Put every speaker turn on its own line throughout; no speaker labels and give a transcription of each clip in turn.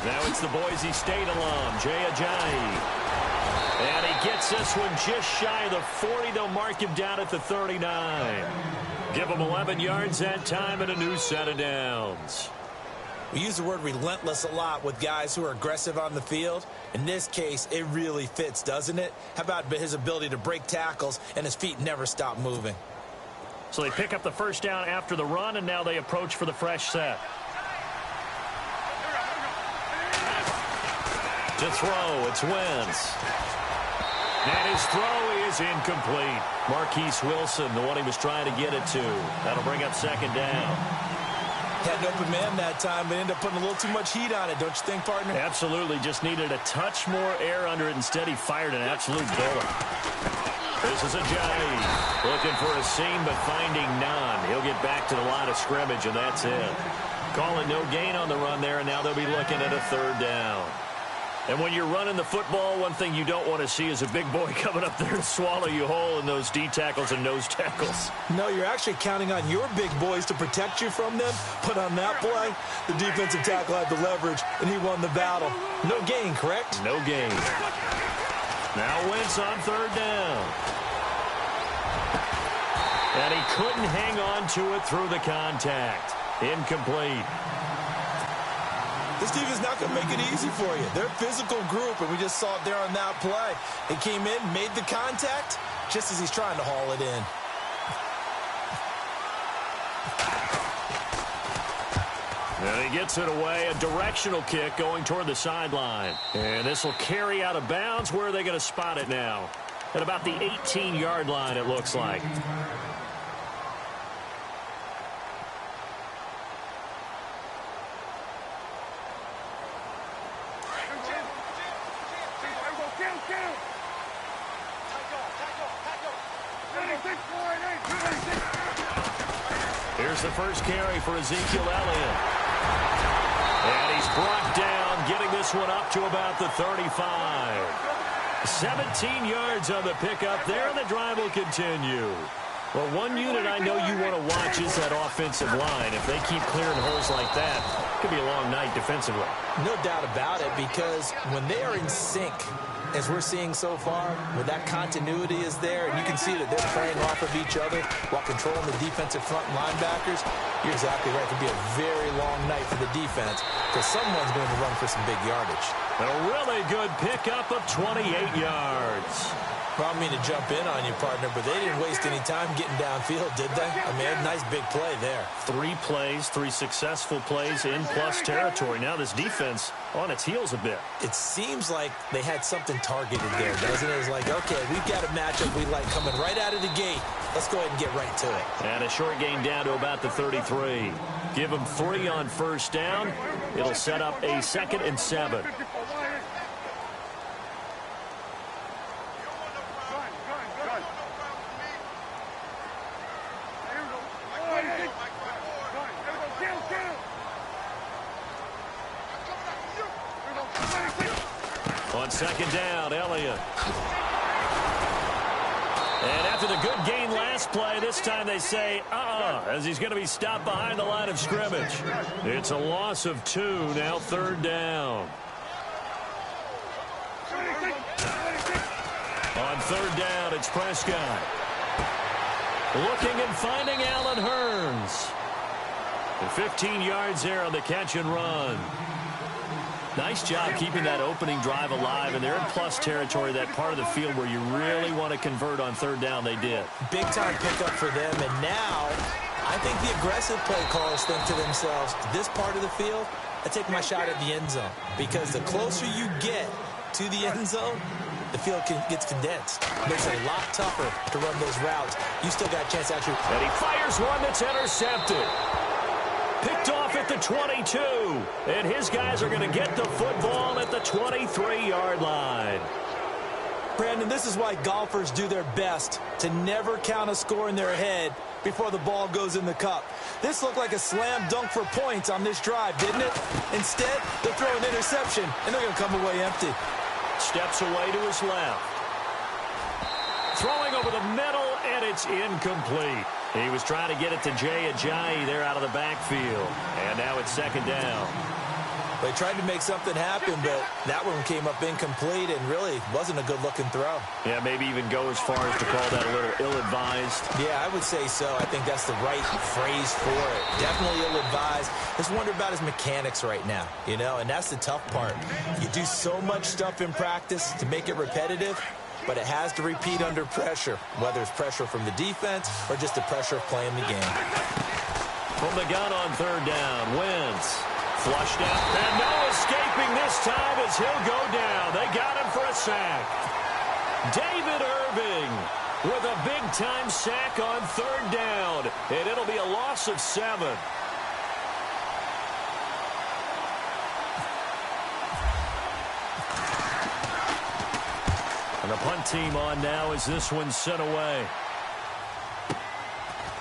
Now it's the Boise State alum, Jay Ajayi. And he gets this one just shy of the 40. They'll mark him down at the 39. Give him 11 yards that time and a new set of downs.
We use the word relentless a lot with guys who are aggressive on the field. In this case, it really fits, doesn't it? How about his ability to break tackles and his feet never stop moving?
So they pick up the first down after the run, and now they approach for the fresh set. To throw, it's Wentz. And his throw is incomplete. Marquise Wilson, the one he was trying to get it to. That'll bring up second down.
Had an open man that time, but ended up putting a little too much heat on it, don't you think, partner?
Absolutely. Just needed a touch more air under it. Instead, he fired an absolute bullet. This is Ajayi. Looking for a seam, but finding none. He'll get back to the line of scrimmage, and that's it. Calling no gain on the run there, and now they'll be looking at a third down. And when you're running the football, one thing you don't want to see is a big boy coming up there to swallow you whole in those D tackles and nose tackles.
No, you're actually counting on your big boys to protect you from them. But on that play, the defensive tackle had the leverage, and he won the battle. No gain, correct?
No gain. Now Wentz on third down. And he couldn't hang on to it through the contact. Incomplete.
This defense is not going to make it easy for you. They're a physical group, and we just saw it there on that play. He came in, made the contact, just as he's trying to haul it in.
And he gets it away, a directional kick going toward the sideline. And this will carry out of bounds. Where are they going to spot it now? At about the 18-yard line, it looks like. Here's the first carry for Ezekiel Elliott. And he's brought down, getting this one up to about the 35. 17 yards on the pickup there, and the drive will continue. Well, one unit I know you want to watch is that offensive line. If they keep clearing holes like that, it could be a long night defensively.
No doubt about it, because when they are in sync, as we're seeing so far, where that continuity is there, and you can see that they're playing off of each other while controlling the defensive front linebackers, you're exactly right. It could be a very long night for the defense because someone's going to run for some big yardage.
A really good pickup of 28 yards.
Well, I don't mean to jump in on you, partner, but they didn't waste any time getting downfield, did they? I mean, a nice big play there.
3 plays, 3 successful plays in plus territory. Now this defense on its heels a bit.
It seems like they had something targeted there, doesn't it? It's like, okay, we've got a matchup we like coming right out of the gate. Let's go ahead and get right to it.
And a short gain down to about the 33. Give them 3 on first down. It'll set up a 2nd and 7. On second down, Elliott. And after the good gain last play, this time they say, as he's going to be stopped behind the line of scrimmage. It's a loss of 2, now 3rd down. On 3rd down, it's Prescott. Looking and finding Allen Hurns. And 15 yards there on the catch and run. Nice job keeping that opening drive alive, and they're in plus territory, that part of the field where you really want to convert on 3rd down. They did.
Big-time pickup for them, and now I think the aggressive play callers think to themselves, this part of the field, I take my shot at the end zone, because the closer you get to the end zone, the field gets condensed. Makes it a lot tougher to run those routes. You still got a chance to actually...
And he fires one that's intercepted. Picked off at the 22. And his guys are going to get the football at the 23-yard line.
Brandon, this is why golfers do their best to never count a score in their head before the ball goes in the cup. This looked like a slam dunk for points on this drive, didn't it? Instead, they'll throw an interception, and they're going to come away empty.
Steps away to his left. Throwing over the middle, and it's incomplete. He was trying to get it to Jay Ajayi there out of the backfield. And now it's 2nd down.
They tried to make something happen, but that one came up incomplete and really wasn't a good-looking throw.
Yeah, maybe even go as far as to call that a little ill-advised.
Yeah, I would say so. I think that's the right phrase for it. Definitely ill-advised. Just wonder about his mechanics right now, you know, and that's the tough part. You do so much stuff in practice to make it repetitive, but it has to repeat under pressure, whether it's pressure from the defense or just the pressure of playing the game.
From the gun on third down, Wentz flushed out, and no escaping this time as he'll go down. They got him for a sack. David Irving with a big-time sack on third down, and it'll be a loss of 7. And the punt team on now as this one's sent away.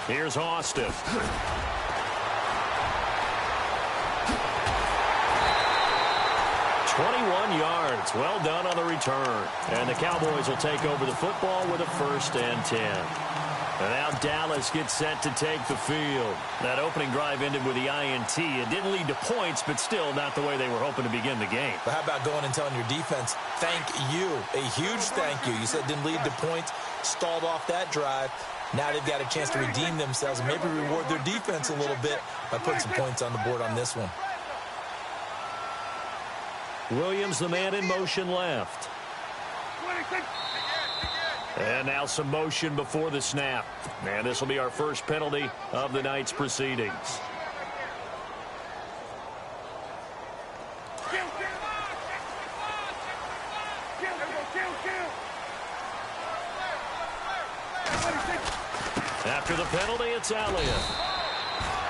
Here's Austin. 21 yards. Well done on the return. And the Cowboys will take over the football with a 1st and 10. And now Dallas gets set to take the field. That opening drive ended with the INT. It didn't lead to points, but still not the way they were hoping to begin the game.
But how about going and telling your defense, thank you, a huge thank you. You said it didn't lead to points, stalled off that drive. Now they've got a chance to redeem themselves and maybe reward their defense a little bit by putting some points on the board on this one.
Williams, the man in motion left. And now some motion before the snap. And this will be our first penalty of the night's proceedings. After the penalty, it's Elliott.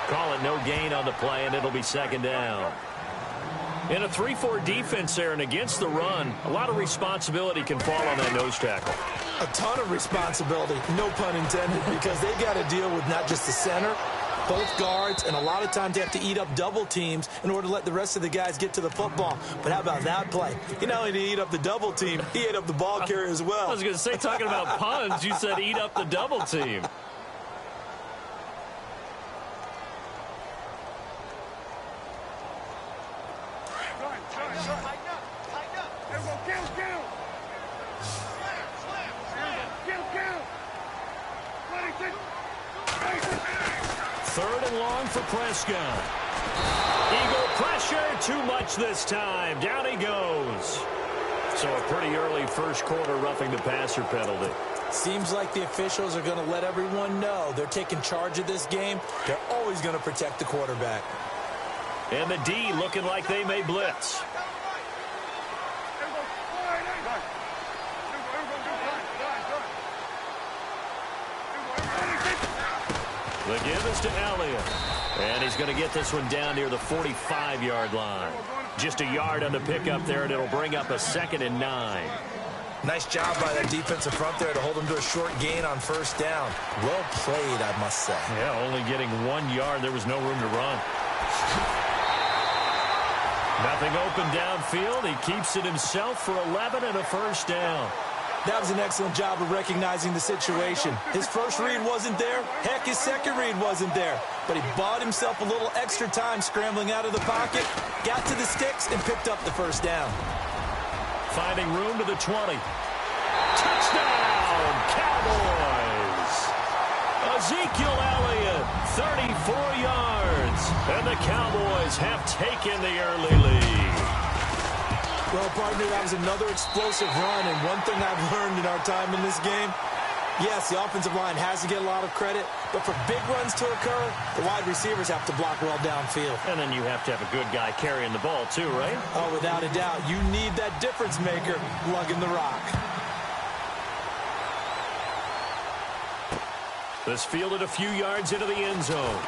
Call it no gain on the play, and it'll be 2nd down. In a 3-4 defense there and against the run, a lot of responsibility can fall on that nose tackle.
A ton of responsibility, no pun intended, because they got to deal with not just the center, both guards, and a lot of times they have to eat up double teams in order to let the rest of the guys get to the football. But how about that play? He not only did he eat up the double team, he ate up the ball carrier as well.
I was going to say, talking about puns, you said eat up the double team. For Prescott. Eagle pressure, too much this time. Down he goes. So a pretty early first quarter roughing the passer penalty.
Seems like the officials are going to let everyone know they're taking charge of this game. They're always going to protect the quarterback.
And the D looking like they may blitz. The give is to Elliott. And he's going to get this one down near the 45-yard line. Just a yard on the pickup there, and it'll bring up a 2nd and 9.
Nice job by that defensive front there to hold him to a short gain on 1st down. Well played, I must say.
Yeah, only getting 1 yard. There was no room to run. Nothing open downfield. He keeps it himself for 11 and a 1st down.
That was an excellent job of recognizing the situation. His first read wasn't there. Heck, his second read wasn't there. But he bought himself a little extra time scrambling out of the pocket, got to the sticks, and picked up the 1st down.
Finding room to the 20. Touchdown, Cowboys! Ezekiel Elliott, 34 yards. And the Cowboys have taken the early lead.
Well, partner, that was another explosive run, and one thing I've learned in our time in this game, yes, the offensive line has to get a lot of credit, but for big runs to occur, the wide receivers have to block well downfield.
And then you have to have a good guy carrying the ball too, right?
Oh, without a doubt. You need that difference maker lugging the rock.
This fielded a few yards into the end zone.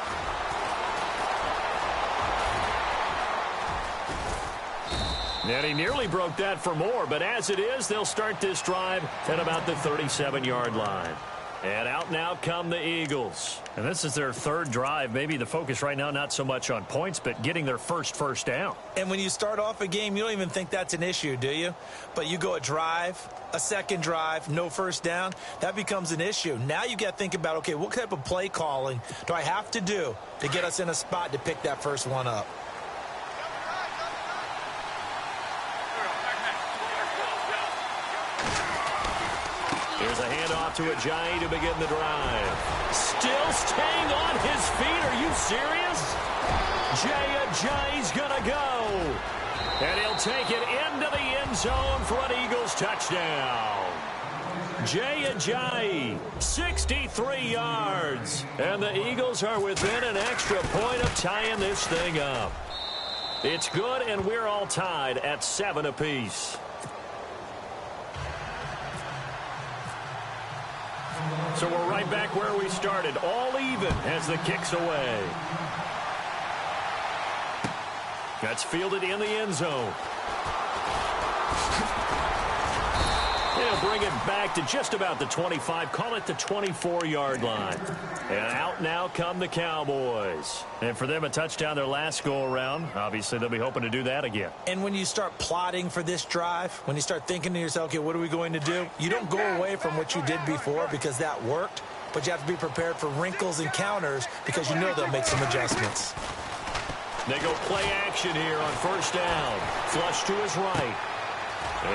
And he nearly broke that for more, but as it is, they'll start this drive at about the 37-yard line. And out now come the Eagles. And this is their 3rd drive. Maybe the focus right now not so much on points, but getting their first down.
And when you start off a game, you don't even think that's an issue, do you? But you go a drive, a 2nd drive, no 1st down, that becomes an issue. Now you got to think about, okay, what type of play calling do I have to do to get us in a spot to pick that first one up?
Here's a handoff to Ajayi to begin the drive. Still staying on his feet. Are you serious? Jay Ajayi's going to go. And he'll take it into the end zone for an Eagles touchdown. Jay Ajayi, 63 yards. And the Eagles are within an extra point of tying this thing up. It's good, and we're all tied at 7 apiece. So we're right back where we started, all even as the kick's away. That's fielded in the end zone. They'll bring it back to just about the 25, call it the 24-yard line. And out now come the Cowboys. And for them, a touchdown their last go-around. Obviously, they'll be hoping to do that again.
And when you start plotting for this drive, when you start thinking to yourself, okay, what are we going to do? You don't go away from what you did before because that worked, but you have to be prepared for wrinkles and counters because you know they'll make some adjustments.
They go play action here on first down. Flush to his right.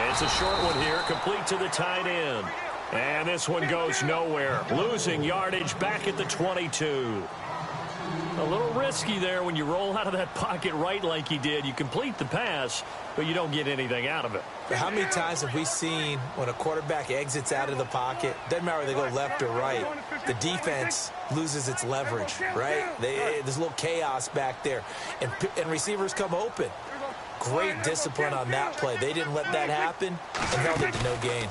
It's a short one here, complete to the tight end. And this one goes nowhere. Losing yardage back at the 22. A little risky there when you roll out of that pocket right like he did. You complete the pass, but you don't get anything out of it.
But how many times have we seen when a quarterback exits out of the pocket, doesn't matter whether they go left or right, the defense loses its leverage, right? There's a little chaos back there, and receivers come open. Great discipline on that play. They didn't let that happen and held it to no gain.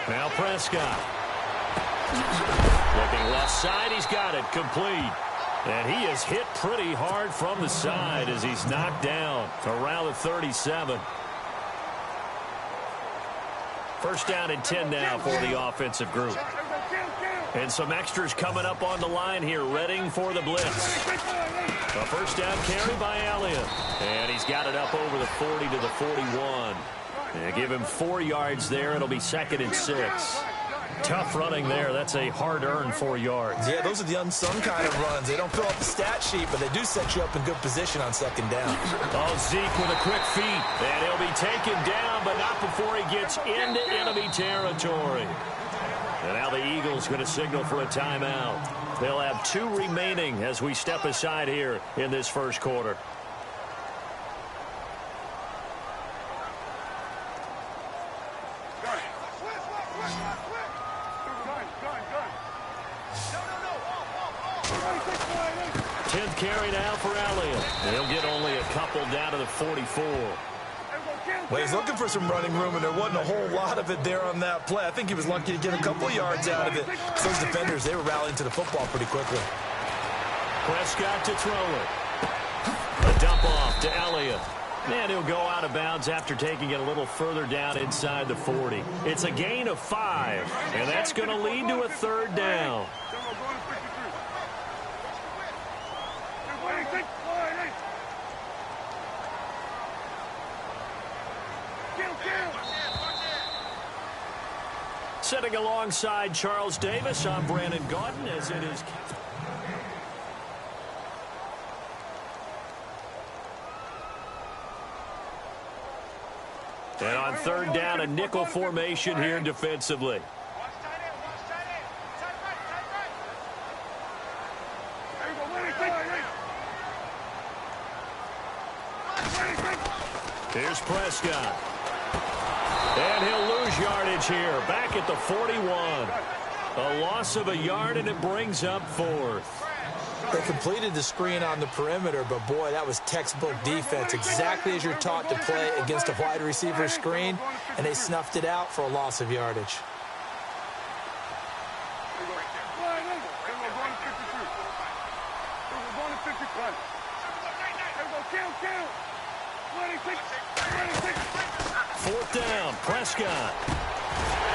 Now Prescott. Looking left side, he's got it, complete. And he is hit pretty hard from the side as he's knocked down around the 37. First down and 10 now for the offensive group. And some extras coming up on the line here, readying for the blitz. A first down carry by Elliott. And he's got it up over the 40 to the 41. And give him 4 yards there. It'll be 2nd and 6. Tough running there. That's a hard-earned 4 yards.
Yeah, those are the unsung kind of runs. They don't fill up the stat sheet, but they do set you up in good position on 2nd down.
Oh, Zeke with a quick feet. And he'll be taken down, but not before he gets into enemy territory. And now the Eagles going to signal for a timeout. They'll have 2 remaining as we step aside here in this first quarter. Carry now for Elliott. He'll get only a couple down to the 44.
Well, he's looking for some running room, and there wasn't a whole lot of it there on that play. I think he was lucky to get a couple yards out of it. So those defenders, they were rallying to the football pretty quickly.
Prescott to throw it. A dump off to Elliott. And he'll go out of bounds after taking it a little further down inside the 40. It's a gain of 5, and that's going to lead to a 3rd down. Sitting alongside Charles Davis, I'm Brandon Gaudin as it is. And on 3rd down, a nickel formation here defensively. Here's Prescott. And he'll lose yardage here, back at the 41. A loss of a yard, and it brings up 4th.
They completed the screen on the perimeter, but boy, that was textbook defense, exactly as you're taught to play against a wide receiver screen, and they snuffed it out for a loss of yardage.
Fourth down, Prescott.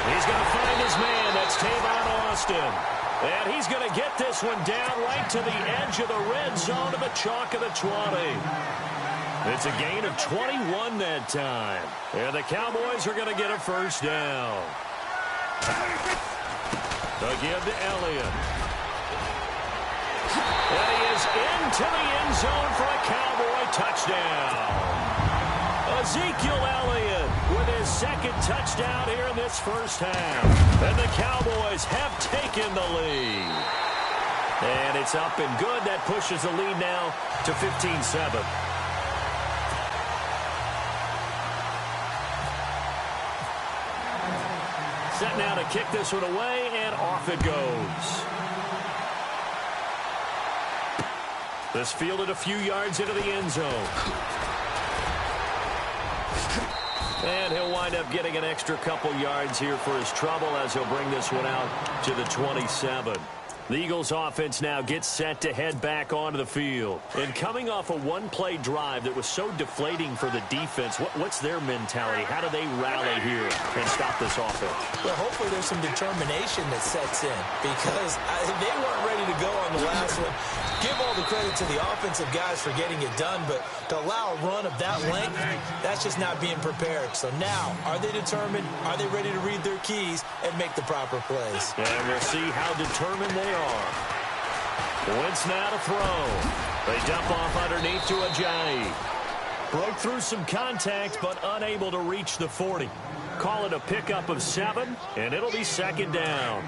He's going to find his man. That's Tavon Austin. And he's going to get this one down right to the edge of the red zone of the chalk of the 20. It's a gain of 21 that time. And the Cowboys are going to get a first down. The give to Elliott. And he is into the end zone for a Cowboy touchdown. A Ezekiel Elliott with his second touchdown here in this first half. And the Cowboys have taken the lead. And it's up and good. That pushes the lead now to 15-7. Set now to kick this one away, and off it goes. This fielded a few yards into the end zone. And he'll wind up getting an extra couple yards here for his trouble as he'll bring this one out to the 27. The Eagles offense now gets set to head back onto the field. And coming off a one-play drive that was so deflating for the defense, what's their mentality? How do they rally here and stop this offense?
Well, hopefully there's some determination that sets in because they weren't ready to go on the last one. Give all the credit to the offensive guys for getting it done, but to allow a run of that length, that's just not being prepared. So now, are they determined? Are they ready to read their keys and make the proper plays?
And we'll see how determined they are. Wentz now to throw. They dump off underneath to Ajayi. Broke through some contact, but unable to reach the 40. Call it a pickup of 7, and it'll be second down.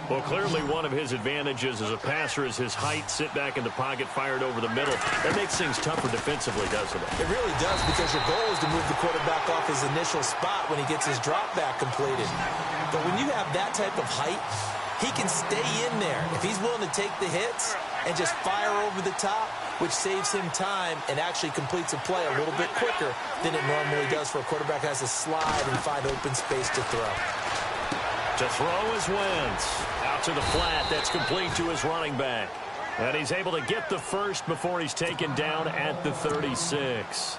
Well, clearly one of his advantages as a passer is his height. Sit back in the pocket, fired over the middle. That makes things tougher defensively, doesn't it?
It really does, because your goal is to move the quarterback off his initial spot when he gets his drop back completed. But when you have that type of height, he can stay in there if he's willing to take the hits and just fire over the top, which saves him time and actually completes a play a little bit quicker than it normally does for a quarterback who has to slide and find open space to throw.
To throw is Wentz. Out to the flat. That's complete to his running back. And he's able to get the first before he's taken down at the 36.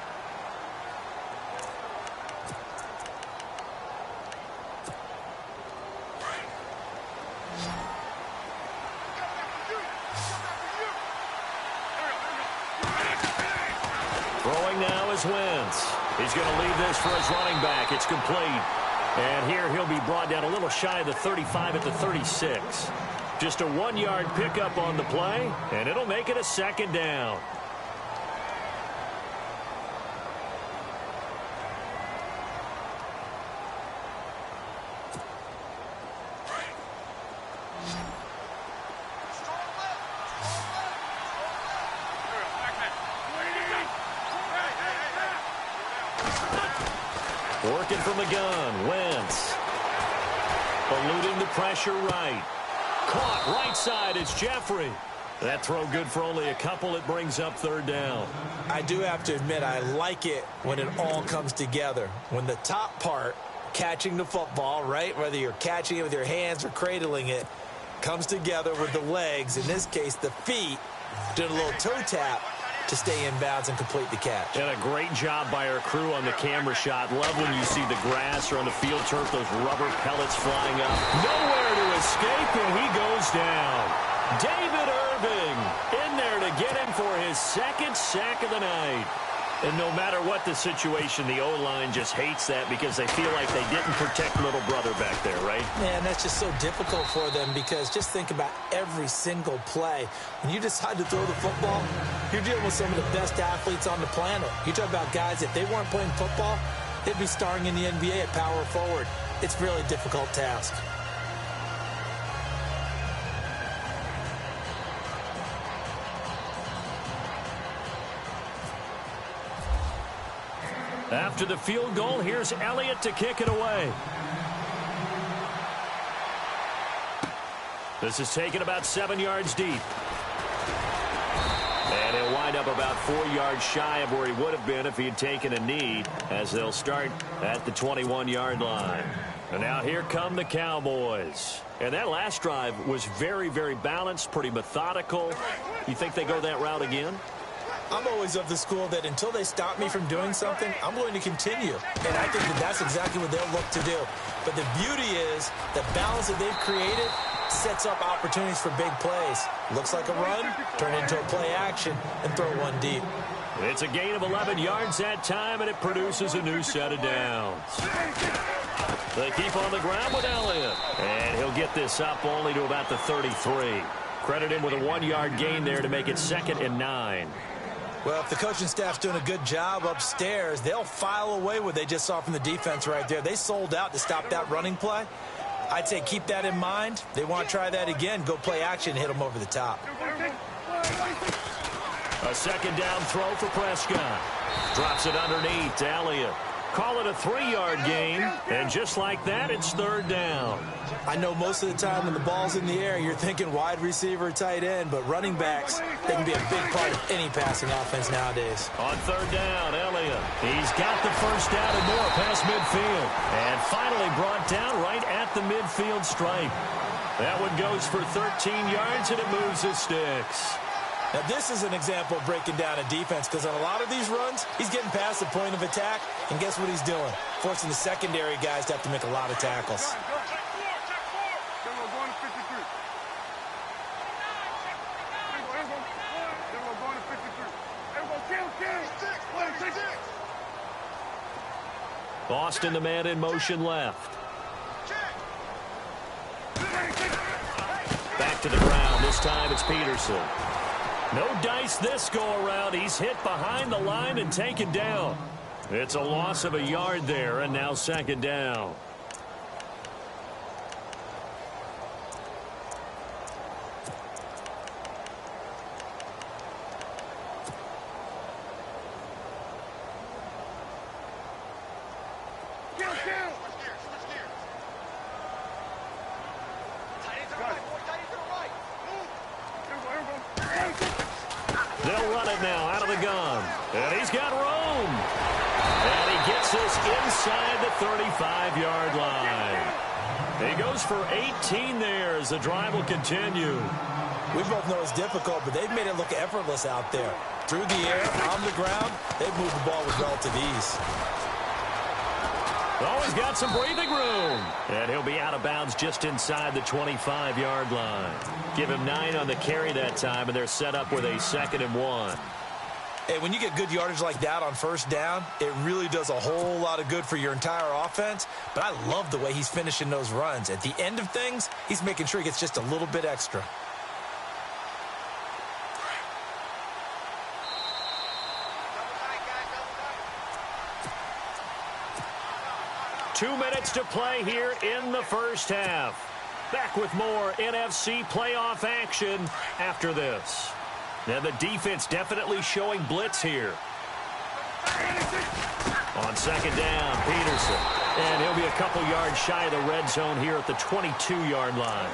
Throwing now is Wentz. He's going to leave this for his running back. It's complete. And here he'll be brought down a little shy of the 35 at the 36. Just a 1-yard pickup on the play, and it'll make it a second down. Working from the gun, Wentz. Eluding the pressure right. Caught right side, it's Jeffrey. That throw good for only a couple. It brings up third down.
I do have to admit, I like it when it all comes together. When the top part, catching the football, right, whether you're catching it with your hands or cradling it, comes together with the legs, in this case the feet, doing a little toe tap to stay in bounds and complete the catch.
And a great job by our crew on the camera shot. Love when you see the grass or on the field turf, those rubber pellets flying up. Nowhere to escape, and he goes down. David Irving in there to get him for his second sack of the night. And no matter what the situation, the O-line just hates that because they feel like they didn't protect little brother back there, right?
Man, that's just so difficult for them because just think about every single play. When you decide to throw the football, you're dealing with some of the best athletes on the planet. You talk about guys, if they weren't playing football, they'd be starring in the NBA at power forward. It's a really difficult task.
After the field goal, here's Elliott to kick it away. This is taken about 7 yards deep. And he'll wind up about 4 yards shy of where he would have been if he had taken a knee, as they'll start at the 21-yard line. And now here come the Cowboys. And that last drive was very, very balanced, pretty methodical. You think they go that route again?
I'm always of the school that until they stop me from doing something, I'm going to continue. And I think that that's exactly what they'll look to do. But the beauty is the balance that they've created sets up opportunities for big plays. Looks like a run, turn it into a play action, and throw one deep.
It's a gain of 11 yards that time, and it produces a new set of downs. They keep on the ground with Elliott. And he'll get this up only to about the 33. Credit him with a 1-yard gain there to make it 2nd and 9.
Well, if the coaching staff's doing a good job upstairs, they'll file away what they just saw from the defense right there. They sold out to stop that running play. I'd say keep that in mind. They want to try that again. Go play action, hit them over the top.
A second down throw for Prescott. Drops it underneath to Elliott. Call it a 3-yard gain, and just like that, it's third down.
I know most of the time when the ball's in the air, you're thinking wide receiver, tight end, but running backs, they can be a big part of any passing offense nowadays.
On third down, Elliott. He's got the first down and more past midfield. And finally brought down right at the midfield stripe. That one goes for 13 yards, and it moves the sticks.
Now, this is an example of breaking down a defense because on a lot of these runs, he's getting past the point of attack, and guess what he's doing? Forcing the secondary guys to have to make a lot of tackles.
Boston, the man in motion left. Back to the ground. This time it's Peterson. No dice this go-around. He's hit behind the line and taken down. It's a loss of a yard there, and now second down. They'll run it now out of the gun. And he's got room. And he gets this inside the 35-yard line. He goes for 18 there as the drive will continue.
We both know it's difficult, but they've made it look effortless out there. Through the air, on the ground, they've moved the ball with relative ease.
Oh, he's got some breathing room. And he'll be out of bounds just inside the 25-yard line. Give him 9 on the carry that time, and they're set up with a 2nd and 1.
Hey, when you get good yardage like that on first down, it really does a whole lot of good for your entire offense. But I love the way he's finishing those runs. At the end of things, he's making sure he gets just a little bit extra.
Two minutes to play here in the first half. Back with more NFC playoff action after this. Now the defense definitely showing blitz here. On second down, Peterson. And he'll be a couple yards shy of the red zone here at the 22-yard line.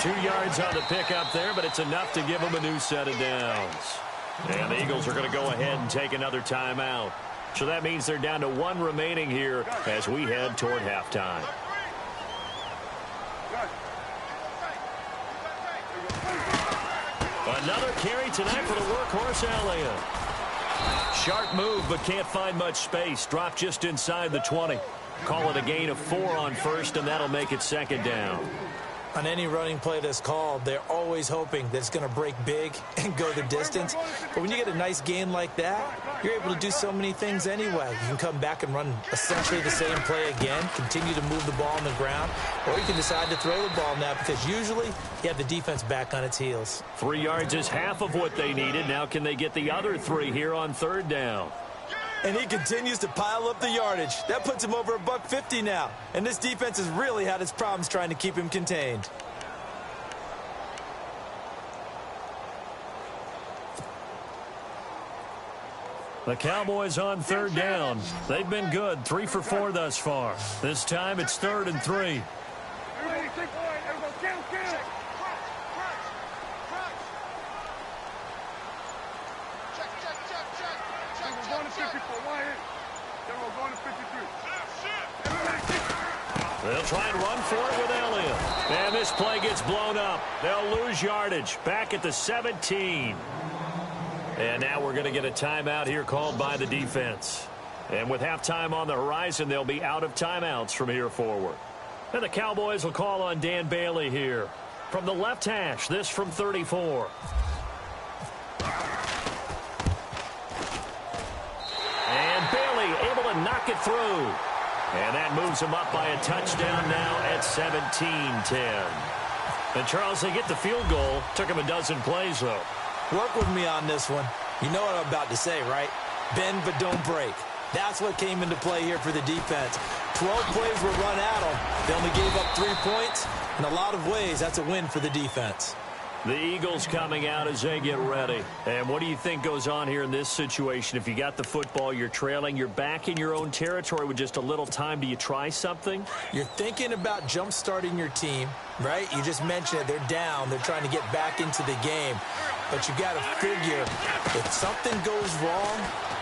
2 yards on the pickup there, but it's enough to give them a new set of downs. And the Eagles are going to go ahead and take another timeout. So that means they're down to 1 remaining here as we head toward halftime. Another carry tonight for the workhorse, Elliott. Sharp move, but can't find much space. Dropped just inside the 20. Call it a gain of 4 on first, and that'll make it second down.
On any running play that's called, they're always hoping that it's going to break big and go the distance. But when you get a nice gain like that, you're able to do so many things anyway. You can come back and run essentially the same play again, continue to move the ball on the ground, or you can decide to throw the ball now because usually you have the defense back on its heels.
3 yards is half of what they needed. Now can they get the other 3 here on third down?
And he continues to pile up the yardage. That puts him over $150 now. And this defense has really had its problems trying to keep him contained.
The Cowboys on third down. They've been good, 3 for 4 thus far. This time it's 3rd and 3. They'll try and run for it with Elliott. And this play gets blown up. They'll lose yardage. Back at the 17. And now we're going to get a timeout here called by the defense. And with halftime on the horizon, they'll be out of timeouts from here forward. And the Cowboys will call on Dan Bailey here. From the left hash, this from 34. And Bailey able to knock it through. And that moves them up by a touchdown now at 17-10. And, Charles, they get the field goal. Took them a dozen plays, though.
Work with me on this one. You know what I'm about to say, right? Bend but don't break. That's what came into play here for the defense. 12 plays were run at them. They only gave up 3 points. In a lot of ways, that's a win for the defense.
The Eagles coming out as they get ready. And what do you think goes on here in this situation? If you got the football, you're trailing, you're back in your own territory with just a little time. Do you try something?
You're thinking about jump-starting your team, right? You just mentioned it. They're down. They're trying to get back into the game. But you got to figure if something goes wrong,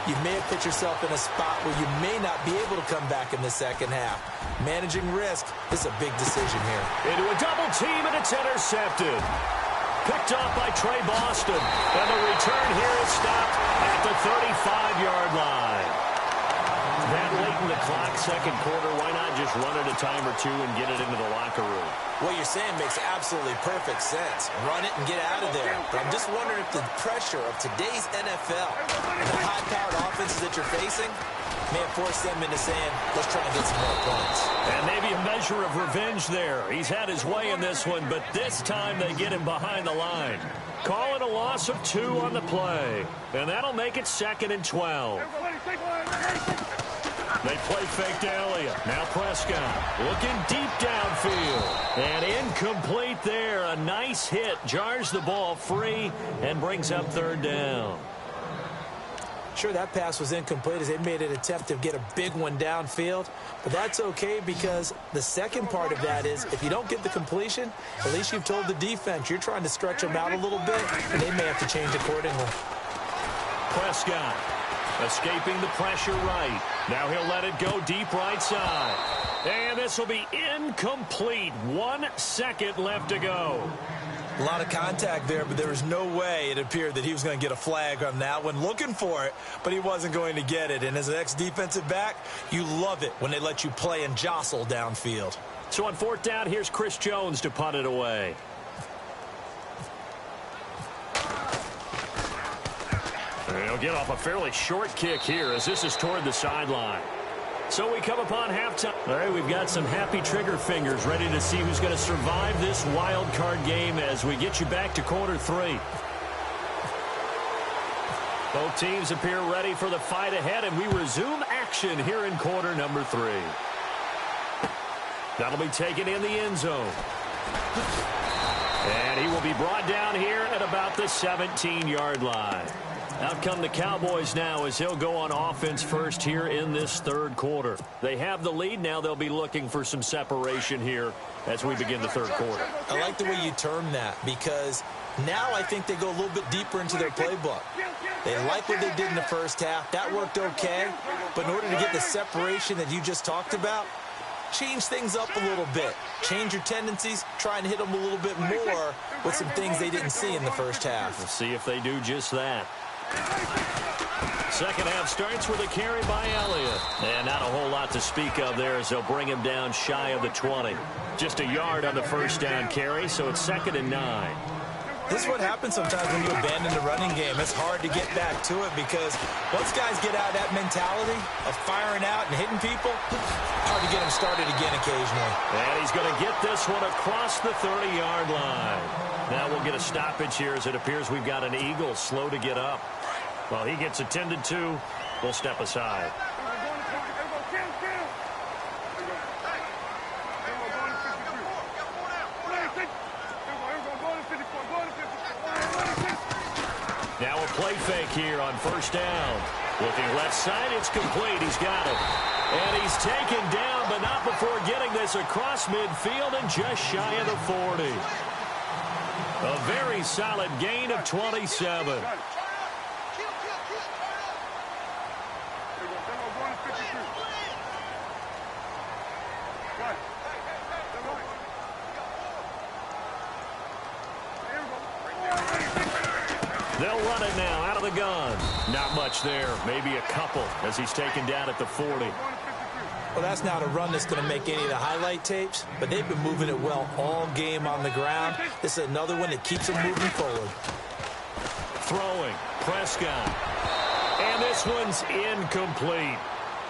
you may have put yourself in a spot where you may not be able to come back in the second half. Managing risk is a big decision here.
Into a double team, and it's intercepted. Picked off by Trey Boston. And the return here is stopped at the 35-yard line. That late in the clock, second quarter, why not just run it a time or two and get it into the locker room?
What you're saying makes absolutely perfect sense. Run it and get out of there. But I'm just wondering if the pressure of today's NFL and the high-powered offenses that you're facing may have forced them into saying, let's try and get some more points.
And maybe a measure of revenge there. He's had his way in this one, but this time they get him behind the line. Calling a loss of 2 on the play. And that'll make it 2nd and 12. They play fake to Elliott. Now Prescott looking deep downfield. And incomplete there. A nice hit. Jars the ball free and brings up 3rd down.
Sure, that pass was incomplete as they made an attempt to get a big one downfield. But that's okay because the second part of that is if you don't get the completion, at least you've told the defense you're trying to stretch them out a little bit, and they may have to change accordingly.
Prescott escaping the pressure right. Now he'll let it go deep right side. And this will be incomplete. 1 second left to go.
A lot of contact there, but there was no way it appeared that he was going to get a flag on that one. Looking for it, but he wasn't going to get it. And as an ex-defensive back, you love it when they let you play and jostle downfield.
So on 4th down, here's Chris Jones to punt it away. He'll get off a fairly short kick here as this is toward the sideline. So we come upon halftime. All right, we've got some happy trigger fingers ready to see who's going to survive this wild card game as we get you back to quarter 3. Both teams appear ready for the fight ahead, and we resume action here in quarter number 3. That'll be taken in the end zone. And he will be brought down here at about the 17-yard line. Out come the Cowboys now as he'll go on offense first here in this 3rd quarter. They have the lead. Now they'll be looking for some separation here as we begin the 3rd quarter.
I like the way you term that because now I think they go a little bit deeper into their playbook. They like what they did in the first half. That worked okay. But in order to get the separation that you just talked about, change things up a little bit. Change your tendencies. Try and hit them a little bit more with some things they didn't see in the first half.
We'll see if they do just that. Second half starts with a carry by Elliott. And not a whole lot to speak of there as they'll bring him down shy of the 20. Just a yard on the first down carry, so it's 2nd and 9.
This is what happens sometimes when you abandon the running game. It's hard to get back to it because once guys get out of that mentality of firing out and hitting people, hard to get them started again occasionally.
And he's going to get this one across the 30-yard line. Now we'll get a stoppage here as it appears we've got an Eagle slow to get up. While he gets attended to, we'll step aside. Now a play fake here on first down. Looking left side, it's complete. He's got it. And he's taken down, but not before getting this across midfield and just shy of the 40. A very solid gain of 27. They'll run it now out of the gun. Not much there. Maybe a couple as he's taken down at the 40.
Well, that's not a run that's going to make any of the highlight tapes, but they've been moving it well all game on the ground. This is another one that keeps them moving forward.
Throwing. Prescott. And this one's incomplete.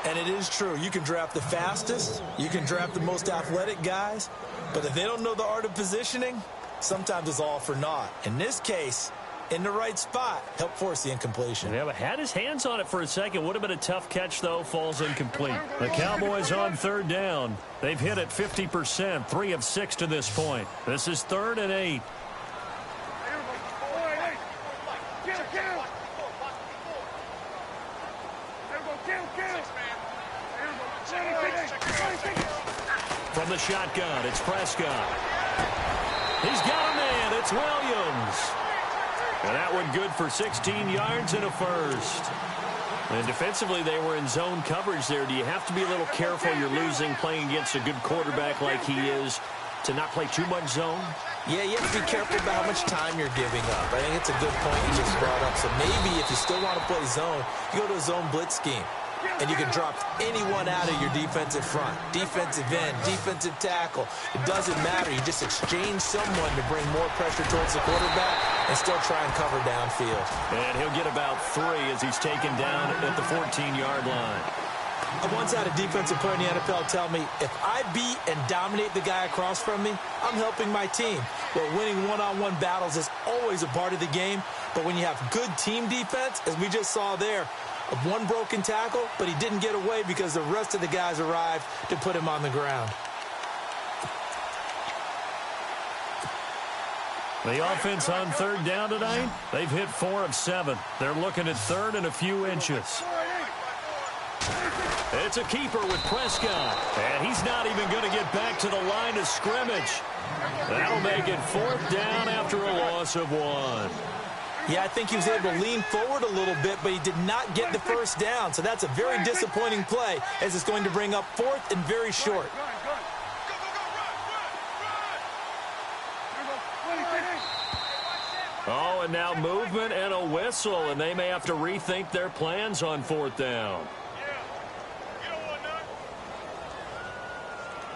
And it is true. You can draft the fastest. You can draft the most athletic guys. But if they don't know the art of positioning, sometimes it's all for naught. In this case, in the right spot, helped force the incompletion.
Yeah, but had his hands on it for a second. Would have been a tough catch, though. Falls incomplete. The Cowboys on third down. They've hit it 50%, 3 of 6 to this point. This is 3rd and 8. From the shotgun, it's Prescott. He's got a man. It's Williams. And that one good for 16 yards and a first. And defensively, they were in zone coverage there. Do you have to be a little careful? You're losing playing against a good quarterback like he is to not play too much zone?
Yeah, you have to be careful about how much time you're giving up. I think it's a good point you just brought up. So maybe if you still want to play zone, you go to a zone blitz scheme. And you can drop anyone out of your defensive front. Defensive end, defensive tackle. It doesn't matter. You just exchange someone to bring more pressure towards the quarterback and still try and cover downfield.
And he'll get about 3 as he's taken down at the 14-yard line.
I once had a defensive player in the NFL tell me, if I beat and dominate the guy across from me, I'm helping my team. Well, winning one-on-one battles is always a part of the game. But when you have good team defense, as we just saw there, of one broken tackle, but he didn't get away because the rest of the guys arrived to put him on the ground.
The offense on third down tonight, they've hit 4 of 7. They're looking at 3rd and a few inches. It's a keeper with Prescott, and he's not even going to get back to the line of scrimmage. That'll make it 4th down after a loss of 1.
Yeah, I think he was able to lean forward a little bit, but he did not get the first down. So that's a very disappointing play as it's going to bring up 4th and very short.
Oh, and now movement and a whistle, and they may have to rethink their plans on 4th down.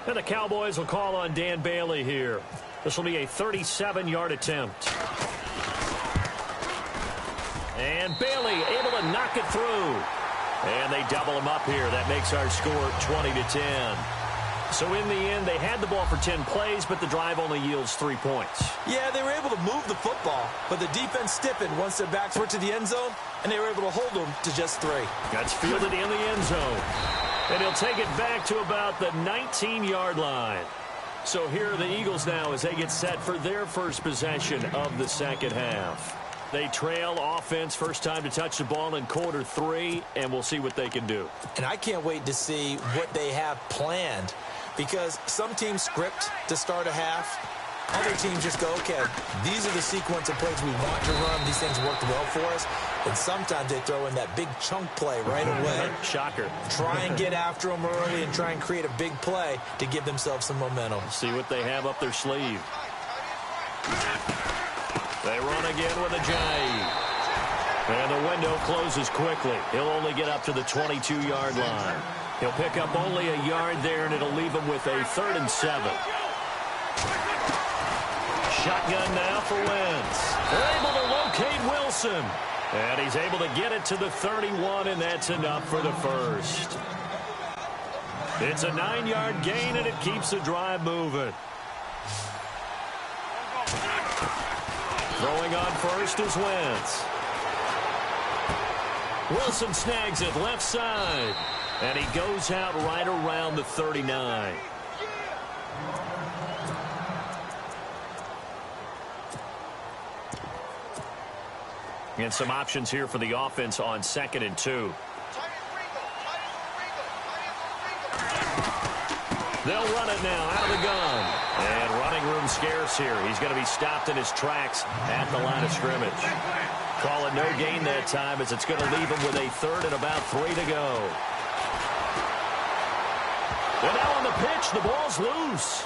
And the Cowboys will call on Dan Bailey here. This will be a 37-yard attempt. And Bailey able to knock it through. And they double him up here. That makes our score 20-10. So in the end, they had the ball for 10 plays, but the drive only yields 3 points.
Yeah, they were able to move the football, but the defense stiffened once their backs were to the end zone, and they were able to hold them to just 3.
That's fielded in the end zone. And he'll take it back to about the 19-yard line. So here are the Eagles now as they get set for their first possession of the second half. They trail offense, first time to touch the ball in quarter 3, and we'll see what they can do.
And I can't wait to see what they have planned, because some teams script to start a half. Other teams just go, okay, these are the sequence of plays we want to run. These things worked well for us. And sometimes they throw in that big chunk play right away.
Shocker.
Try and get after them early and try and create a big play to give themselves some momentum.
See what they have up their sleeve. They run again with a jive. And the window closes quickly. He'll only get up to the 22-yard line. He'll pick up only a yard there, and it'll leave him with a 3rd and 7. Shotgun now for Wentz. They're able to locate Wilson. And he's able to get it to the 31, and that's enough for the first. It's a 9-yard gain, and it keeps the drive moving. Throwing on first is Wentz. Wilson snags it left side. And he goes out right around the 39. And some options here for the offense on 2nd and 2. They'll run it now out of the gun. And running room scarce here. He's going to be stopped in his tracks at the line of scrimmage. Call it no gain that time as it's going to leave him with a 3rd and about 3 to go. And now on the pitch, the ball's loose.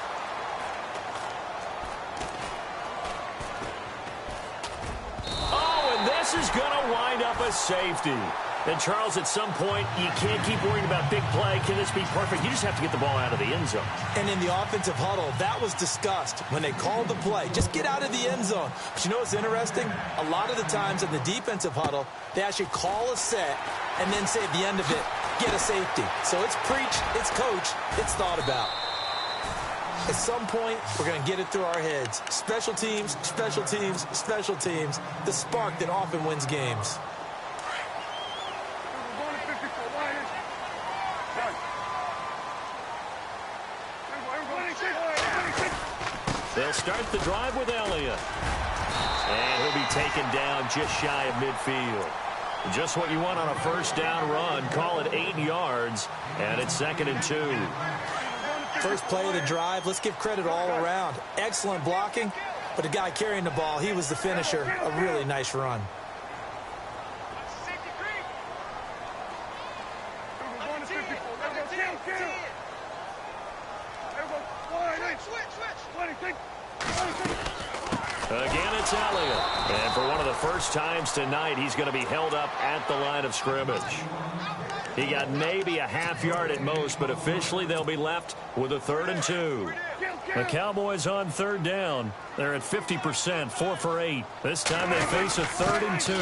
Oh, and this is going to wind up a safety. And, Charles, at some point, you can't keep worrying about big play. Can this be perfect? You just have to get the ball out of the end zone.
And in the offensive huddle, that was discussed when they called the play. Just get out of the end zone. But you know what's interesting? A lot of the times in the defensive huddle, they actually call a set and then say at the end of it, get a safety. So it's preach, it's coach, it's thought about. At some point, we're going to get it through our heads. Special teams, special teams, special teams. The spark that often wins games.
They'll start the drive with Elliott. And he'll be taken down just shy of midfield. Just what you want on a first down run. Call it 8 yards, and it's 2nd and 2.
First play of the drive, let's give credit all around. Excellent blocking, but the guy carrying the ball, he was the finisher. A really nice run.
Again, it's Elliott. And for one of the first times tonight, he's going to be held up at the line of scrimmage. He got maybe a half yard at most, but officially they'll be left with a 3rd and 2. The Cowboys on 3rd down. They're at 50%, 4 for 8. This time they face a 3rd and 2.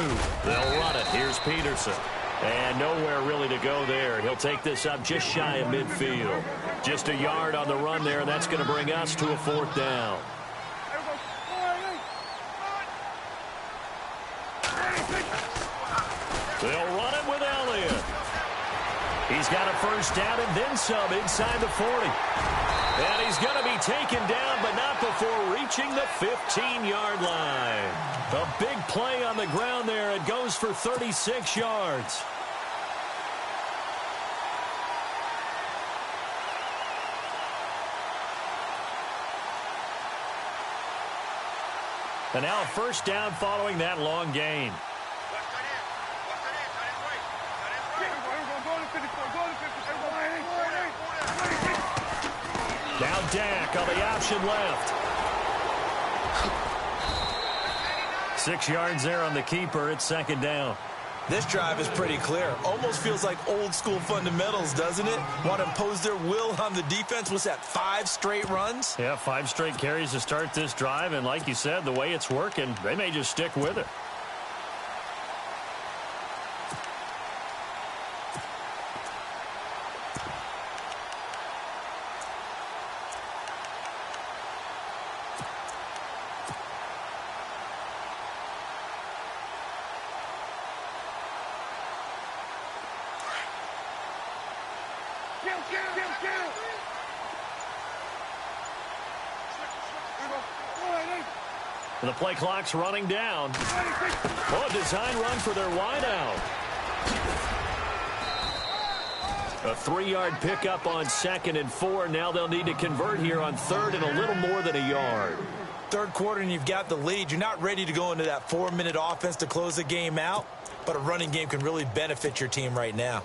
They'll run it. Here's Peterson. And nowhere really to go there. He'll take this up just shy of midfield. Just a yard on the run there, and that's going to bring us to a 4th down. They'll run it with Elliott. He's got a first down and then some inside the 40. And he's going to be taken down, but not before reaching the 15-yard line. A big play on the ground there. It goes for 36 yards. And now a first down following that long gain. Now Dak on the option left. 6 yards there on the keeper. It's 2nd down.
This drive is pretty clear. Almost feels like old school fundamentals, doesn't it? Want to impose their will on the defense. What's that, 5 straight runs?
Yeah, 5 straight carries to start this drive. And like you said, the way it's working, they may just stick with it. The play clock's running down. Oh, a design run for their wideout. A 3-yard pickup on 2nd and 4. Now they'll need to convert here on 3rd and a little more than a yard.
3rd quarter and you've got the lead. You're not ready to go into that 4-minute offense to close the game out, but a running game can really benefit your team right now.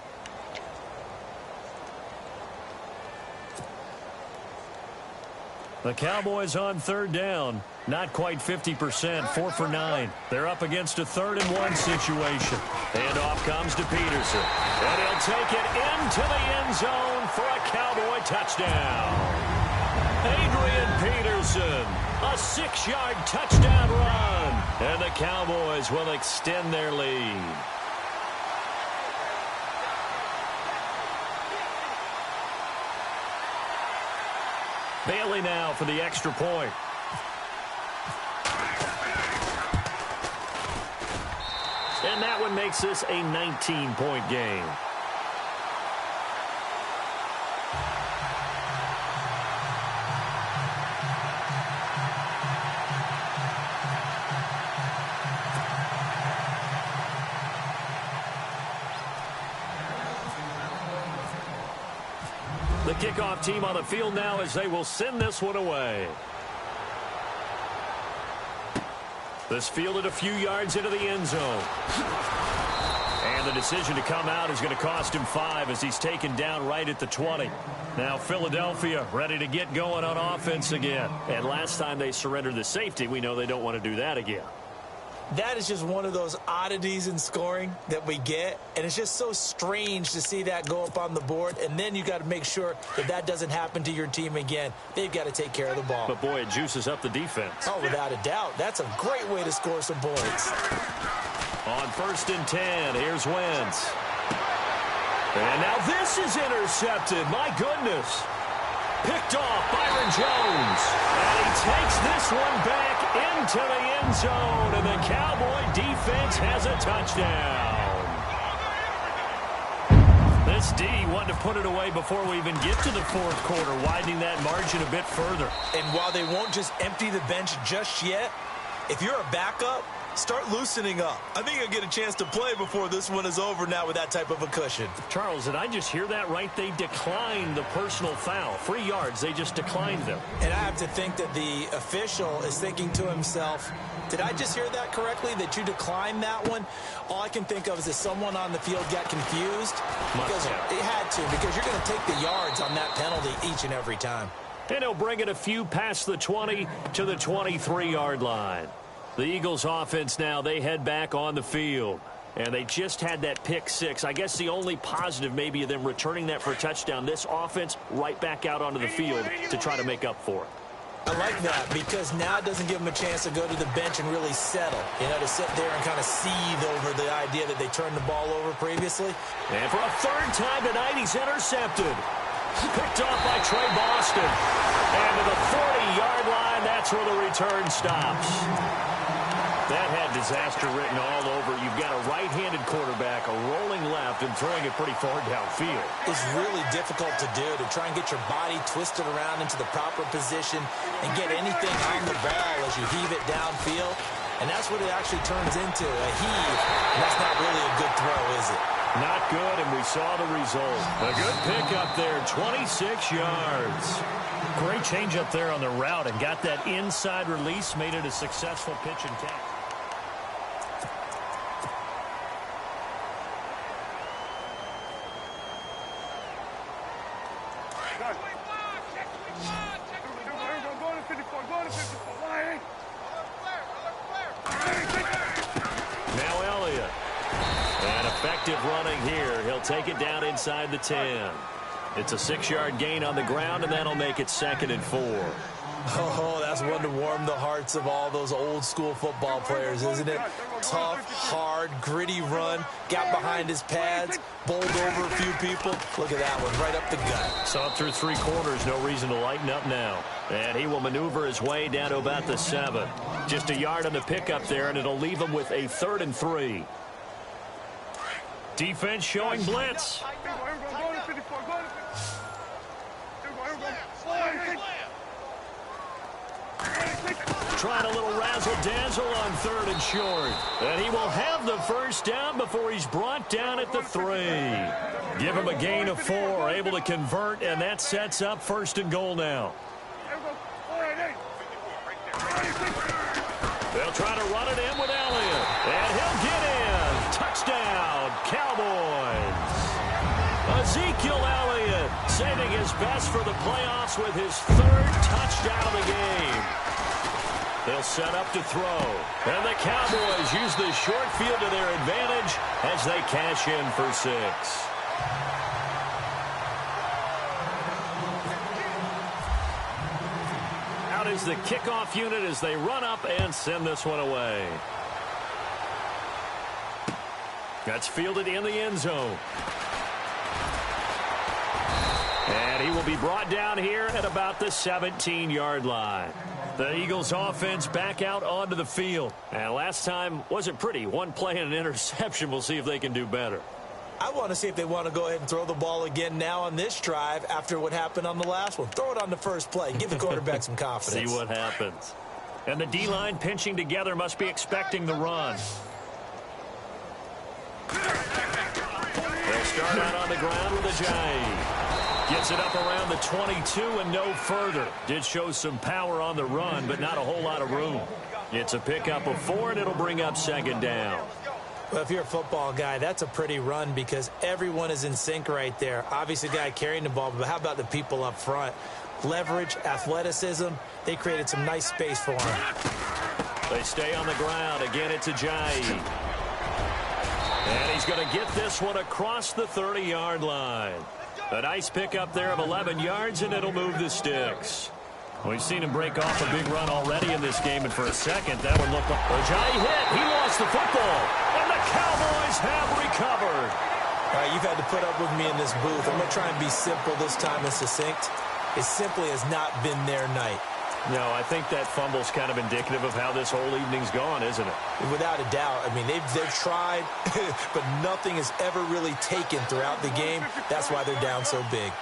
The Cowboys on 3rd down. Not quite 50%, 4 for 9. They're up against a 3rd and 1 situation. Handoff comes to Peterson. And he'll take it into the end zone for a Cowboy touchdown. Adrian Peterson, a 6-yard touchdown run. And the Cowboys will extend their lead. Bailey now for the extra point. And that one makes this a 19-point game. The kickoff team on the field now as they will send this one away. This fielded a few yards into the end zone. And the decision to come out is going to cost him 5 as he's taken down right at the 20. Now Philadelphia ready to get going on offense again. And last time they surrendered the safety, we know they don't want to do that again.
That is just one of those oddities in scoring that we get, and it's just so strange to see that go up on the board, and then you got to make sure that that doesn't happen to your team again. They've got to take care of the ball.
But, boy, it juices up the defense.
Oh, without a doubt. That's a great way to score some points.
On 1st and 10, here's Wentz. And now this is intercepted. My goodness. Picked off Byron Jones. And he takes this one back into the end zone. And the Cowboy defense has a touchdown. This D wanted to put it away before we even get to the fourth quarter, widening that margin a bit further.
And while they won't just empty the bench just yet, if you're a backup, start loosening up. I think you'll get a chance to play before this one is over now with that type of a cushion.
Charles, did I just hear that right? They declined the personal foul. 3 yards, they just declined them.
And I have to think that the official is thinking to himself, did I just hear that correctly, that you declined that one? All I can think of is that someone on the field got confused. Because it had to, because you're going to take the yards on that penalty each and every time.
And he'll bring it a few past the 20 to the 23-yard line. The Eagles offense now, they head back on the field. And they just had that pick six. I guess the only positive maybe of them returning that for a touchdown. This offense right back out onto the field to try to make up for it.
I like that because now it doesn't give them a chance to go to the bench and really settle. You know, to sit there and kind of seethe over the idea that they turned the ball over previously.
And for a third time tonight, he's intercepted. Picked off by Trey Boston. And to the 40-yard line, that's where the return stops. That had disaster written all over. You've got a right-handed quarterback, a rolling left, and throwing it pretty far downfield.
It's really difficult to do, to try and get your body twisted around into the proper position and get anything on the ball as you heave it downfield. And that's what it actually turns into, a heave. And that's not really a good throw, is it?
Not good, and we saw the result. A good pickup there, 26 yards. Great change up there on the route and got that inside release, made it a successful pitch and catch. Now Elliott. And effective running here. He'll take it down inside the 10. It's a 6-yard gain on the ground, and that'll make it 2nd and 4.
Oh, that's one to warm the hearts of all those old-school football players, isn't it? Tough, hard, gritty run, got behind his pads, bowled over a few people. Look at that one, right up the gut.
Saw through 3 quarters, no reason to lighten up now. And he will maneuver his way down to about the 7. Just a yard on the pickup there, and it'll leave him with a 3rd and 3. Defense showing blitz. Trying a little razzle-dazzle on 3rd and short. And he will have the first down before he's brought down at the 3. Give him a gain of 4, able to convert, and that sets up 1st and goal now. They'll try to run it in with Elliott. And he'll get in. Touchdown, Cowboys. Ezekiel Elliott saving his best for the playoffs with his 3rd touchdown of the game. They'll set up to throw. And the Cowboys use the short field to their advantage as they cash in for 6. Out is the kickoff unit as they run up and send this one away. That's fielded in the end zone. And he will be brought down here at about the 17-yard line. The Eagles offense back out onto the field. And last time wasn't pretty. One play and an interception. We'll see if they can do better.
I want to see if they want to go ahead and throw the ball again now on this drive after what happened on the last one. Throw it on the first play. Give the quarterback some confidence.
See what happens. And the D-line pinching together must be expecting the run. They'll start out on the ground with Ajayi. Gets it up around the 22 and no further. Did show some power on the run, but not a whole lot of room. It's a pickup of 4, and it'll bring up 2nd down.
Well, if you're a football guy, that's a pretty run because everyone is in sync right there. Obviously, the guy carrying the ball, but how about the people up front? Leverage, athleticism, they created some nice space for him.
They stay on the ground. Again, it's Ajayi. And he's going to get this one across the 30-yard line. A nice pickup there of 11 yards, and it'll move the sticks. We've seen him break off a big run already in this game, and for a second, that one looked like Ajayi hit. He lost the football, and the Cowboys have recovered.
All right, you've had to put up with me in this booth. I'm going to try and be simple this time and succinct. It simply has not been their night.
No, I think that fumble's kind of indicative of how this whole evening's gone, isn't it?
Without a doubt. I mean, they've tried, but nothing has ever really taken throughout the game. That's why they're down so big.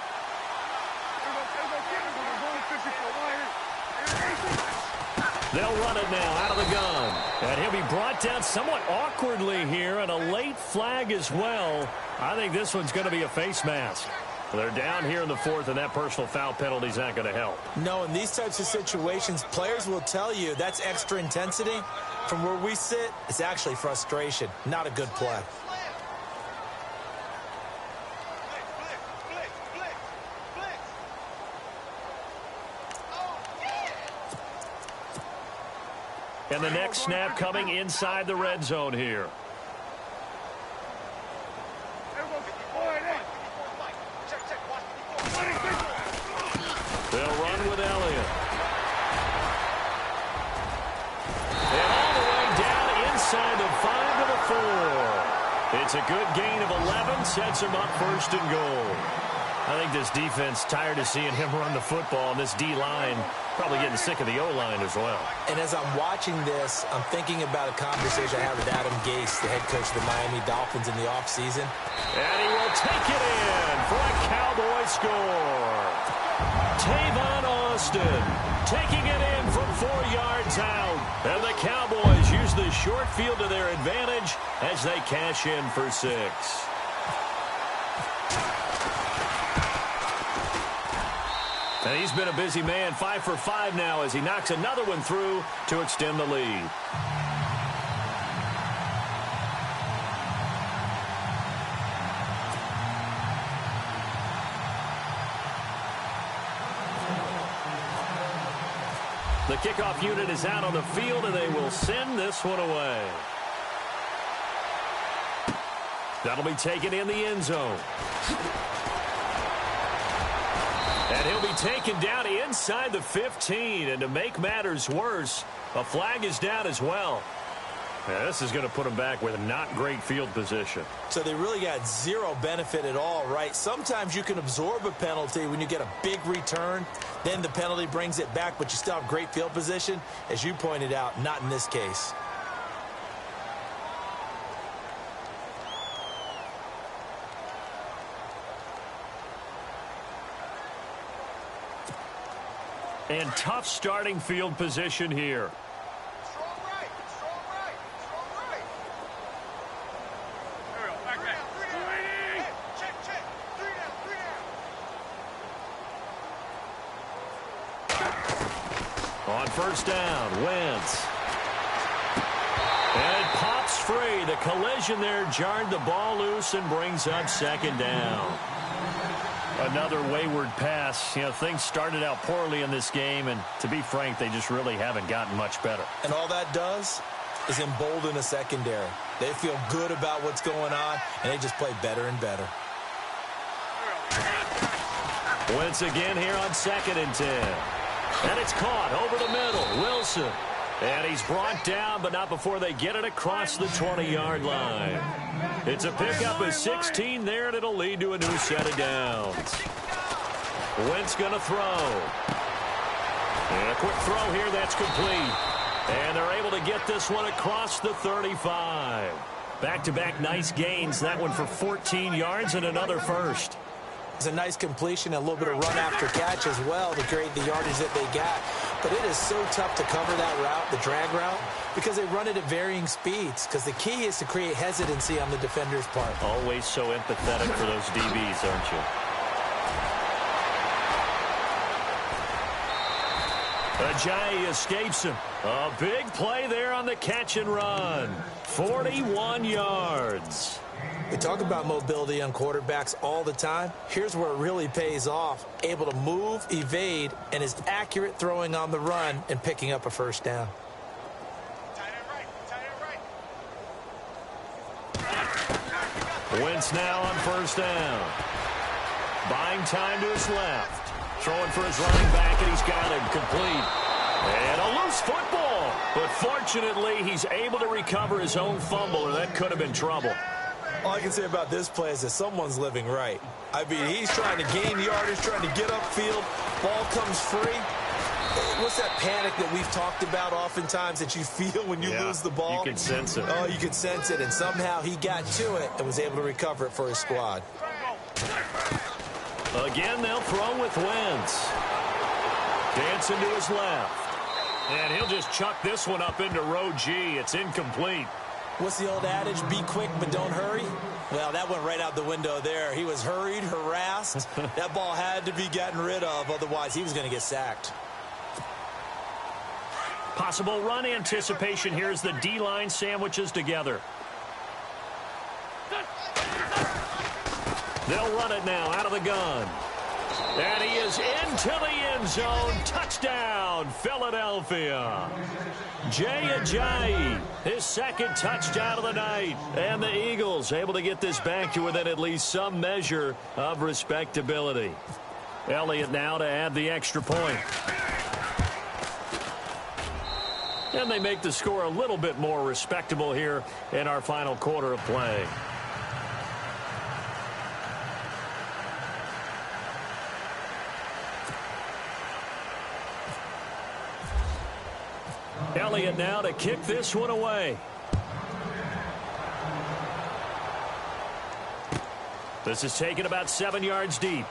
They'll run it now out of the gun. And he'll be brought down somewhat awkwardly here, and a late flag as well. I think this one's going to be a face mask. They're down here in the fourth, and that personal foul penalty is not going to help.
No, in these types of situations, players will tell you that's extra intensity. From where we sit, it's actually frustration, not a good play.
And the next snap coming inside the red zone here. They'll run with Elliott. And all the way down inside the 5 to the 4. It's a good gain of 11, sets him up first and goal. I think this defense tired of seeing him run the football, and this D-line probably getting sick of the O-line as well.
And as I'm watching this, I'm thinking about a conversation I had with Adam Gase, the head coach of the Miami Dolphins in the offseason.
And he will take it in for a Cowboy score. Tavon Austin taking it in from 4 yards out. And the Cowboys use the short field to their advantage as they cash in for 6. And he's been a busy man, 5 for 5 now as he knocks another one through to extend the lead. The kickoff unit is out on the field, and they will send this one away. That'll be taken in the end zone. And he'll be taken down inside the 15. And to make matters worse, a flag is down as well. Yeah, this is going to put him back with not great field position.
So they really got zero benefit at all, right? Sometimes you can absorb a penalty when you get a big return. Then the penalty brings it back, but you still have great field position. As you pointed out, not in this case.
And tough starting field position here.
Strong right, strong right, strong right. There we go, back. Hey, check. 3 down.
On first down, Wentz. And it pops free. The collision there jarred the ball loose and brings up second down. Another wayward pass. You know, things started out poorly in this game, and to be frank, they just really haven't gotten much better.
And all that does is embolden a secondary. They feel good about what's going on, and they just play better and better.
Wentz again here on 2nd and 10. And it's caught over the middle. Wilson. And he's brought down, but not before they get it across the 20-yard line. It's a pickup of 16 there, and it'll lead to a new set of downs. Wentz going to throw. And a quick throw here, that's complete. And they're able to get this one across the 35. Back-to-back nice gains. That one for 14 yards and another first.
It's a nice completion, a little bit of run after catch as well to create the yardage that they got. But it is so tough to cover that route, the drag route, because they run it at varying speeds. Because the key is to create hesitancy on the defender's part.
Always so empathetic for those DBs, aren't you? Ajayi escapes him. A big play there on the catch and run. 41 yards.
We talk about mobility on quarterbacks all the time. Here's where it really pays off. Able to move, evade, and is accurate throwing on the run and picking up a first down.
Tight end right.
Wentz now on first down. Buying time to his left. Throwing for his running back, and he's got him complete. And a loose football. But fortunately, he's able to recover his own fumble, or that could have been trouble.
All I can say about this play is that someone's living right. I mean, he's trying to gain yardage, trying to get upfield. Ball comes free. What's that panic that we've talked about oftentimes that you feel when you lose the ball?
You can sense it.
Oh, you can sense it, and somehow he got to it and was able to recover it for his squad.
Again, they'll throw with Wentz. Dancing to his left. And he'll just chuck this one up into row G. It's incomplete.
What's the old adage? Be quick, but don't hurry? Well, that went right out the window there. He was hurried, harassed. That ball had to be gotten rid of. Otherwise, he was going to get sacked.
Possible run anticipation here as the D-line sandwiches together. They'll run it now out of the gun. And he is into the end zone. Touchdown, Philadelphia. Jay Ajayi, his second touchdown of the night. And the Eagles able to get this back to within at least some measure of respectability. Elliott now to add the extra point. And they make the score a little bit more respectable here in our final quarter of play. Elliott now to kick this one away. This is taken about 7 yards deep.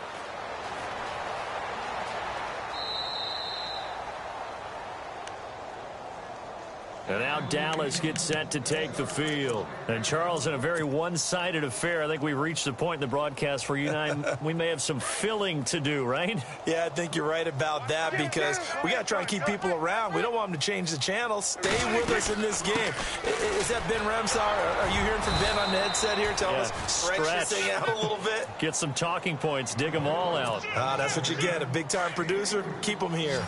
And now Dallas gets set to take the field. And Charles, in a very one-sided affair, I think we've reached the point in the broadcast where you and I, we may have some filling to do, right?
Yeah, I think you're right about that because we got to try and keep people around. We don't want them to change the channel. Stay with us in this game. Is that Ben Remsauer? Are you hearing from Ben on the headset here? Tell us, stretch this thing out a little bit.
Get some talking points. Dig them all out.
That's what you get. A big-time producer. Keep them here.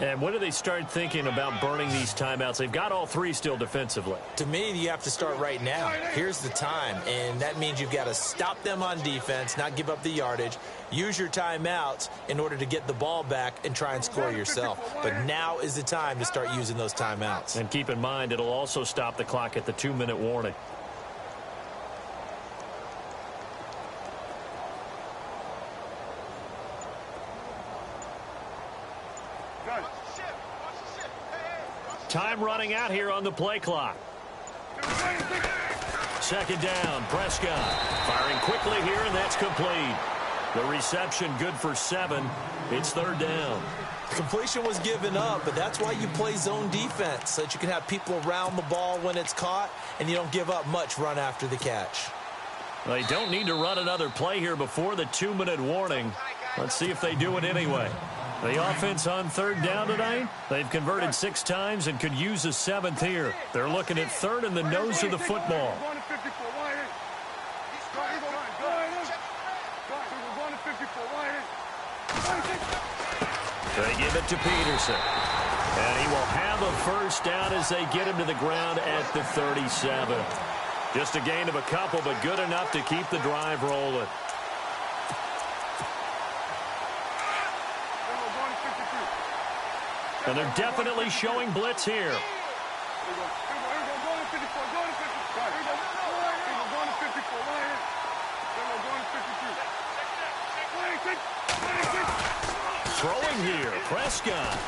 And when do they start thinking about burning these timeouts? They've got all three still defensively.
To me, you have to start right now. Here's the time, and that means you've got to stop them on defense, not give up the yardage, use your timeouts in order to get the ball back and try and score yourself. But now is the time to start using those timeouts.
And keep in mind, it'll also stop the clock at the 2-minute warning. Time running out here on the play clock. Second down, Prescott. Firing quickly here, and that's complete. The reception good for 7. It's third down.
Completion was given up, but that's why you play zone defense, so that you can have people around the ball when it's caught, and you don't give up much run after the catch.
They don't need to run another play here before the 2-minute warning. Let's see if they do it anyway. The offense on third down tonight, they've converted 6 times and could use a 7th here. They're looking at third in the nose of the football. They give it to Peterson. And he will have a first down as they get him to the ground at the 37. Just a gain of a couple, but good enough to keep the drive rolling. And they're definitely showing blitz here. Throwing here, Prescott.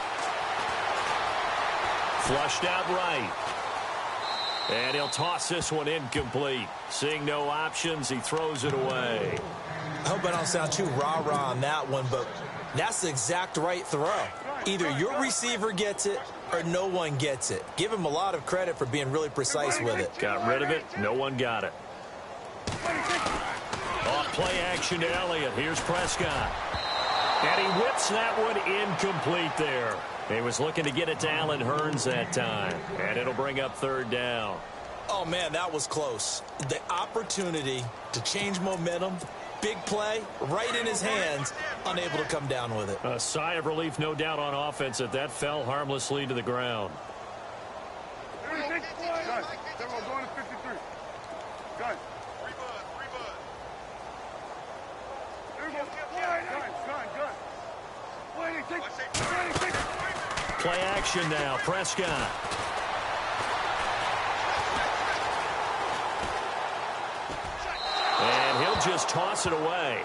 Flushed out right. And he'll toss this one incomplete. Seeing no options, he throws it away.
I hope I don't sound too rah-rah on that one, but that's the exact right throw. Either your receiver gets it or no one gets it. Give him a lot of credit for being really precise with it.
Got rid of it. No one got it. Off play action to Elliott. Here's Prescott. And he whips that one incomplete there. He was looking to get it to Allen Hurns that time. And it'll bring up third down.
Oh, man, that was close. The opportunity to change momentum, big play, right in his hands, unable to come down with it.
A sigh of relief, no doubt, on offense that that fell harmlessly to the ground. Play action now, Prescott. he'll just toss it away.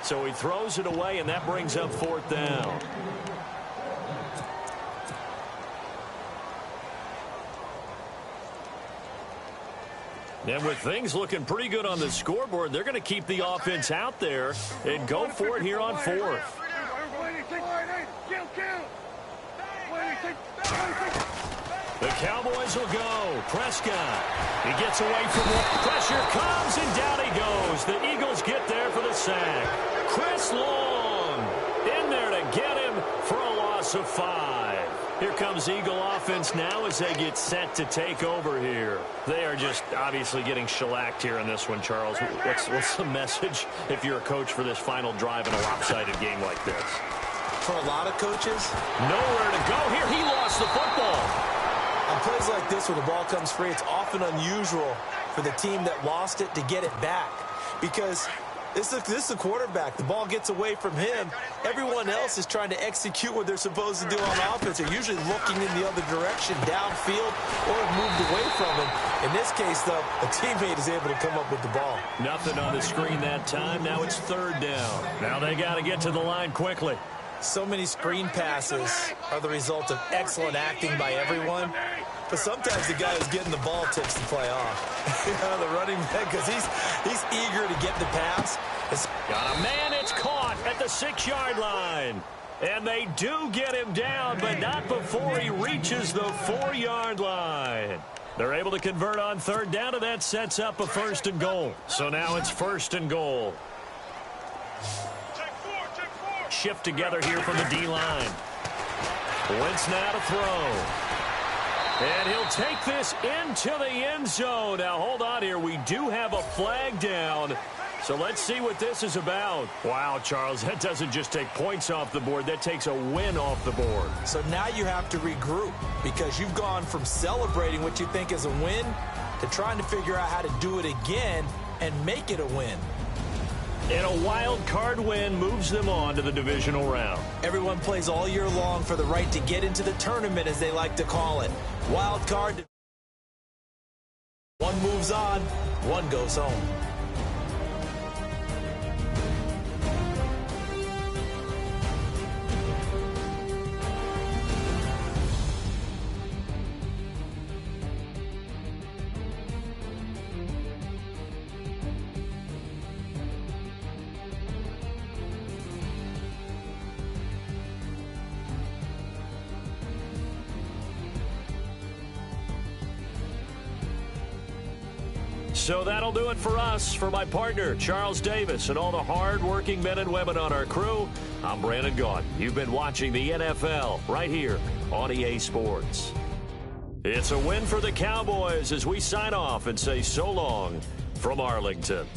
So he throws it away, and that brings up 4th down. And with things looking pretty good on the scoreboard, they're going to keep the offense out there and go for it here on 4th. The Cowboys will go. Prescott. He gets away from one. Pressure comes, and down he goes. The Eagles get there for the sack. Chris Long in there to get him for a loss of 5. Here comes Eagle offense now as they get set to take over here. They are just obviously getting shellacked here in this one, Charles. What's the message if you're a coach for this final drive in a lopsided game like this?
For a lot of coaches,
nowhere to go here. He lost the football.
On plays like this where the ball comes free, it's often unusual for the team that lost it to get it back. Because this is the quarterback. The ball gets away from him. Everyone else is trying to execute what they're supposed to do on offense. They're usually looking in the other direction, downfield, or have moved away from him. In this case, though, a teammate is able to come up with the ball.
Nothing on the screen that time. Now it's 3rd down. Now they got to get to the line quickly.
So many screen passes are the result of excellent acting by everyone. But sometimes the guy who's getting the ball tips the play off. The running back, because he's eager to get the pass.
Got a man, it's caught at the 6-yard line. And they do get him down, but not before he reaches the 4-yard line. They're able to convert on 3rd down, and that sets up a 1st and goal. So now it's 1st and goal. Shift together here from the D-line. Wentz now to throw. And he'll take this into the end zone. Now, hold on here. We do have a flag down. So let's see what this is about. Wow, Charles, that doesn't just take points off the board. That takes a win off the board.
So now you have to regroup because you've gone from celebrating what you think is a win to trying to figure out how to do it again and make it a win.
And a wild card win moves them on to the divisional round.
Everyone plays all year long for the right to get into the tournament, as they like to call it. Wild card. One moves on, one goes home.
So that'll do it for us. For my partner, Charles Davis, and all the hard-working men and women on our crew, I'm Brandon Gaudin. You've been watching the NFL right here on EA Sports. It's a win for the Cowboys as we sign off and say so long from Arlington.